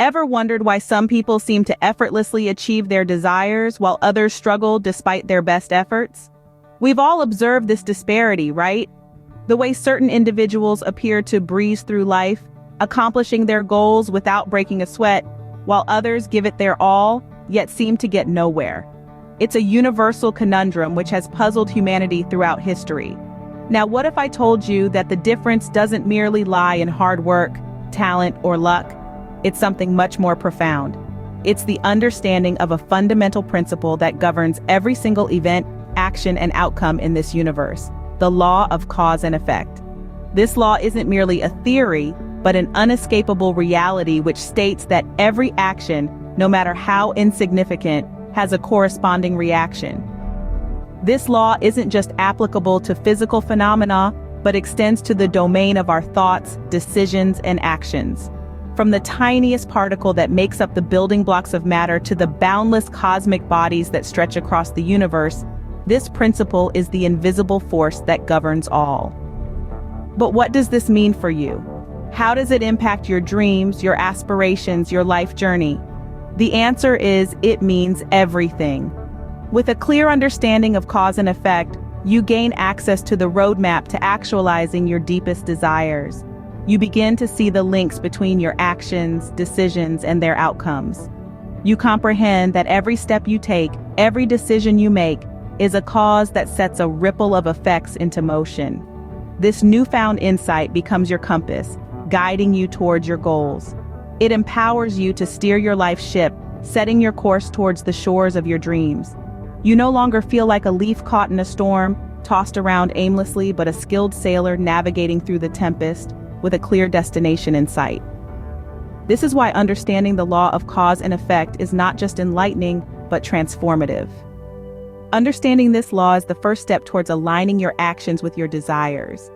Ever wondered why some people seem to effortlessly achieve their desires while others struggle despite their best efforts? We've all observed this disparity, right? The way certain individuals appear to breeze through life, accomplishing their goals without breaking a sweat, while others give it their all, yet seem to get nowhere. It's a universal conundrum which has puzzled humanity throughout history. Now, what if I told you that the difference doesn't merely lie in hard work, talent, or luck? It's something much more profound. It's the understanding of a fundamental principle that governs every single event, action, and outcome in this universe: the law of cause and effect. This law isn't merely a theory, but an unescapable reality which states that every action, no matter how insignificant, has a corresponding reaction. This law isn't just applicable to physical phenomena, but extends to the domain of our thoughts, decisions, and actions. From the tiniest particle that makes up the building blocks of matter to the boundless cosmic bodies that stretch across the universe, this principle is the invisible force that governs all. But what does this mean for you? How does it impact your dreams, your aspirations, your life journey? The answer is, it means everything. With a clear understanding of cause and effect, you gain access to the roadmap to actualizing your deepest desires. You begin to see the links between your actions, decisions, and their outcomes. You comprehend that every step you take, every decision you make, is a cause that sets a ripple of effects into motion. This newfound insight becomes your compass, guiding you towards your goals. It empowers you to steer your life ship, setting your course towards the shores of your dreams. You no longer feel like a leaf caught in a storm, tossed around aimlessly, but a skilled sailor navigating through the tempest, with a clear destination in sight. This is why understanding the law of cause and effect is not just enlightening, but transformative. Understanding this law is the first step towards aligning your actions with your desires.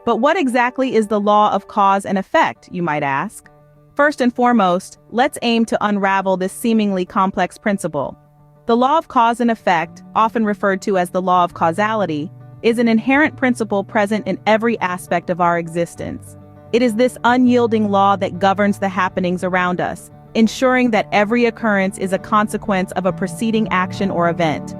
But what exactly is the law of cause and effect, you might ask? First and foremost, let's aim to unravel this seemingly complex principle. The law of cause and effect, often referred to as the law of causality, is an inherent principle present in every aspect of our existence. It is this unyielding law that governs the happenings around us, ensuring that every occurrence is a consequence of a preceding action or event.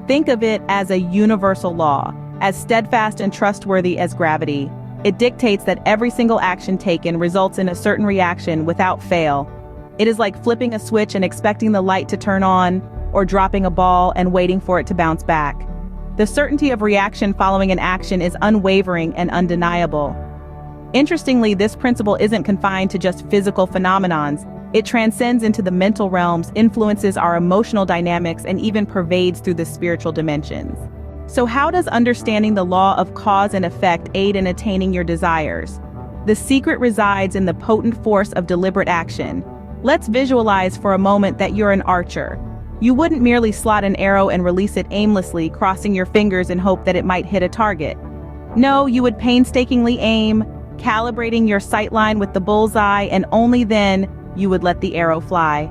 Think of it as a universal law, as steadfast and trustworthy as gravity. It dictates that every single action taken results in a certain reaction without fail. It is like flipping a switch and expecting the light to turn on, or dropping a ball and waiting for it to bounce back. The certainty of reaction following an action is unwavering and undeniable. Interestingly, this principle isn't confined to just physical phenomenons. It transcends into the mental realms, influences our emotional dynamics, and even pervades through the spiritual dimensions. So how does understanding the law of cause and effect aid in attaining your desires? The secret resides in the potent force of deliberate action. Let's visualize for a moment that you're an archer. You wouldn't merely slot an arrow and release it aimlessly, crossing your fingers in hope that it might hit a target. No, you would painstakingly aim, calibrating your sightline with the bullseye, and only then you would let the arrow fly.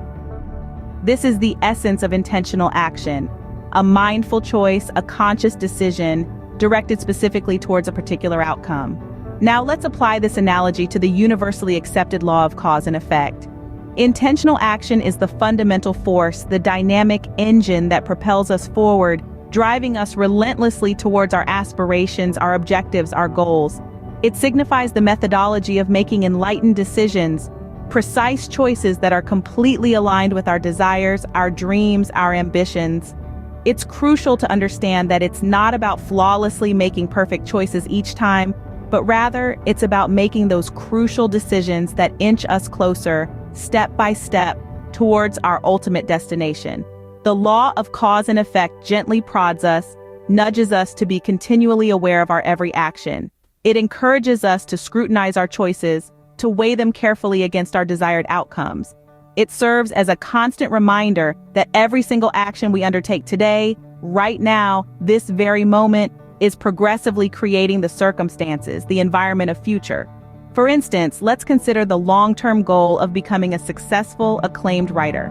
This is the essence of intentional action, a mindful choice, a conscious decision directed specifically towards a particular outcome. Now let's apply this analogy to the universally accepted law of cause and effect. Intentional action is the fundamental force, the dynamic engine that propels us forward, driving us relentlessly towards our aspirations, our objectives, our goals. It signifies the methodology of making enlightened decisions, precise choices that are completely aligned with our desires, our dreams, our ambitions. It's crucial to understand that it's not about flawlessly making perfect choices each time, but rather it's about making those crucial decisions that inch us closer, step by step, towards our ultimate destination. The law of cause and effect gently prods us, nudges us to be continually aware of our every action. It encourages us to scrutinize our choices, to weigh them carefully against our desired outcomes. It serves as a constant reminder that every single action we undertake today, right now, this very moment, is progressively creating the circumstances, the environment of future. For instance, let's consider the long-term goal of becoming a successful, acclaimed writer.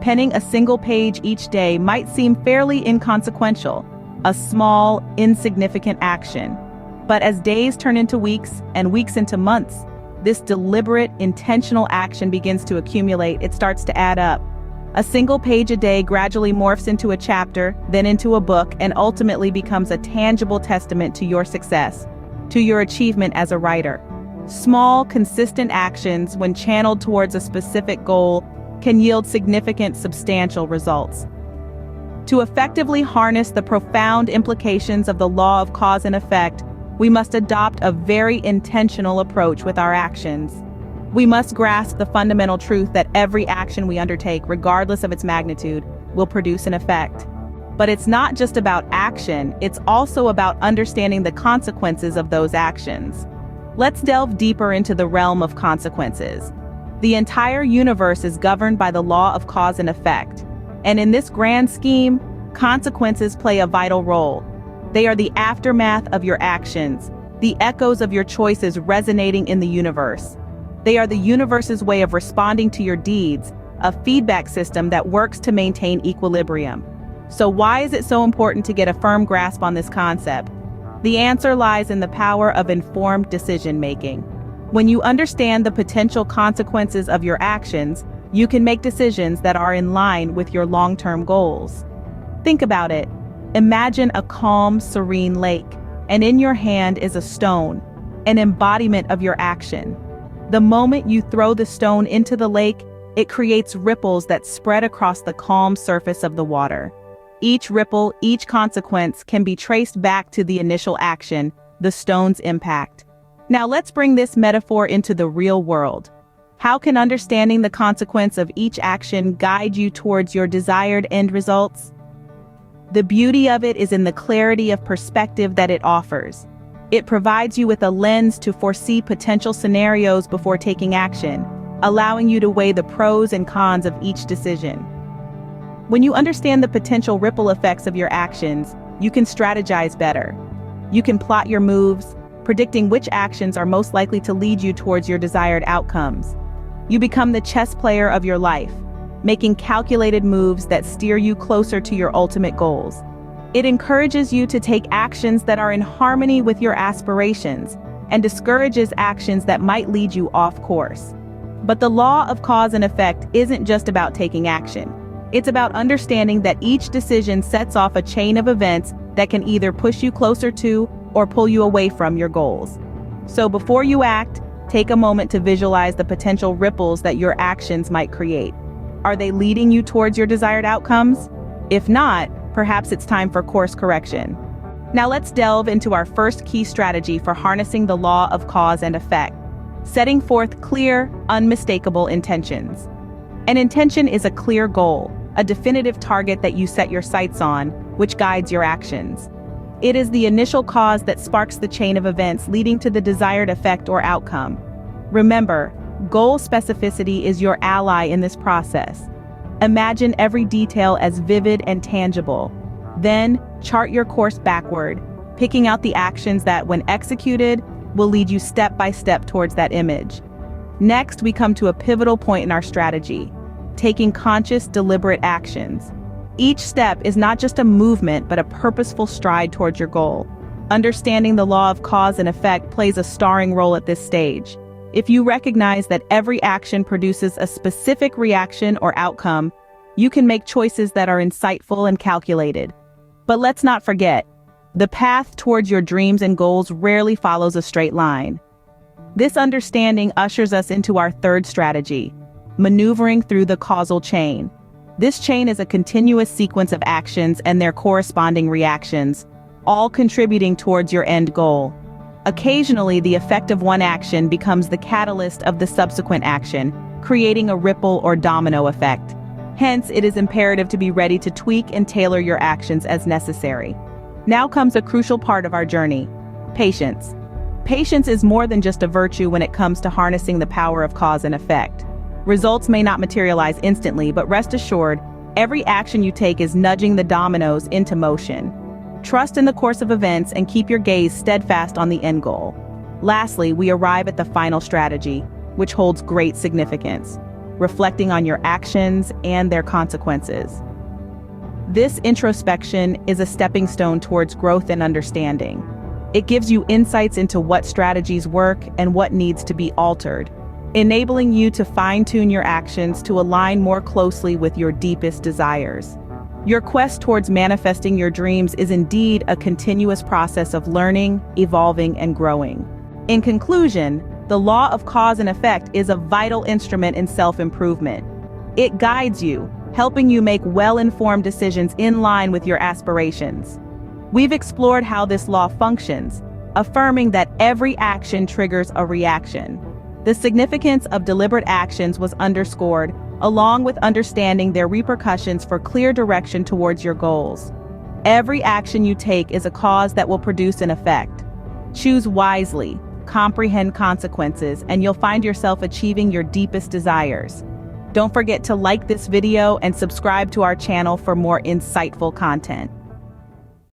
Penning a single page each day might seem fairly inconsequential, a small, insignificant action. But as days turn into weeks and weeks into months, this deliberate, intentional action begins to accumulate. It starts to add up. A single page a day gradually morphs into a chapter, then into a book, and ultimately becomes a tangible testament to your success, to your achievement as a writer. Small, consistent actions, when channeled towards a specific goal, can yield significant, substantial results. To effectively harness the profound implications of the law of cause and effect, we must adopt a very intentional approach with our actions. We must grasp the fundamental truth that every action we undertake, regardless of its magnitude, will produce an effect. But it's not just about action, it's also about understanding the consequences of those actions. Let's delve deeper into the realm of consequences. The entire universe is governed by the law of cause and effect. And in this grand scheme, consequences play a vital role. They are the aftermath of your actions, the echoes of your choices resonating in the universe. They are the universe's way of responding to your deeds, a feedback system that works to maintain equilibrium. So why is it so important to get a firm grasp on this concept? The answer lies in the power of informed decision-making. When you understand the potential consequences of your actions, you can make decisions that are in line with your long-term goals. Think about it. Imagine a calm, serene lake, and in your hand is a stone, an embodiment of your action. The moment you throw the stone into the lake, it creates ripples that spread across the calm surface of the water. Each ripple, each consequence can be traced back to the initial action, the stone's impact. Now let's bring this metaphor into the real world. How can understanding the consequence of each action guide you towards your desired end results? The beauty of it is in the clarity of perspective that it offers. It provides you with a lens to foresee potential scenarios before taking action, allowing you to weigh the pros and cons of each decision. When you understand the potential ripple effects of your actions, you can strategize better. You can plot your moves, predicting which actions are most likely to lead you towards your desired outcomes. You become the chess player of your life, making calculated moves that steer you closer to your ultimate goals. It encourages you to take actions that are in harmony with your aspirations and discourages actions that might lead you off course. But the law of cause and effect isn't just about taking action. It's about understanding that each decision sets off a chain of events that can either push you closer to or pull you away from your goals. So before you act, take a moment to visualize the potential ripples that your actions might create. Are they leading you towards your desired outcomes? If not, perhaps it's time for course correction. Now let's delve into our first key strategy for harnessing the law of cause and effect: setting forth clear, unmistakable intentions. An intention is a clear goal, a definitive target that you set your sights on, which guides your actions. It is the initial cause that sparks the chain of events leading to the desired effect or outcome. Remember, goal specificity is your ally in this process. Imagine every detail as vivid and tangible. Then, chart your course backward, picking out the actions that, when executed, will lead you step by step towards that image. Next, we come to a pivotal point in our strategy: taking conscious, deliberate actions. Each step is not just a movement, but a purposeful stride towards your goal. Understanding the law of cause and effect plays a starring role at this stage. If you recognize that every action produces a specific reaction or outcome, you can make choices that are insightful and calculated. But let's not forget, the path towards your dreams and goals rarely follows a straight line. This understanding ushers us into our third strategy: maneuvering through the causal chain. This chain is a continuous sequence of actions and their corresponding reactions, all contributing towards your end goal. Occasionally, the effect of one action becomes the catalyst of the subsequent action, creating a ripple or domino effect. Hence, it is imperative to be ready to tweak and tailor your actions as necessary. Now comes a crucial part of our journey: patience. Patience is more than just a virtue when it comes to harnessing the power of cause and effect. Results may not materialize instantly, but rest assured, every action you take is nudging the dominoes into motion. Trust in the course of events and keep your gaze steadfast on the end goal. Lastly, we arrive at the final strategy, which holds great significance: reflecting on your actions and their consequences. This introspection is a stepping stone towards growth and understanding. It gives you insights into what strategies work and what needs to be altered, enabling you to fine-tune your actions to align more closely with your deepest desires. Your quest towards manifesting your dreams is indeed a continuous process of learning, evolving, and growing. In conclusion, the law of cause and effect is a vital instrument in self-improvement. It guides you, helping you make well-informed decisions in line with your aspirations. We've explored how this law functions, affirming that every action triggers a reaction. The significance of deliberate actions was underscored, along with understanding their repercussions for clear direction towards your goals. Every action you take is a cause that will produce an effect. Choose wisely, comprehend consequences, and you'll find yourself achieving your deepest desires. Don't forget to like this video and subscribe to our channel for more insightful content.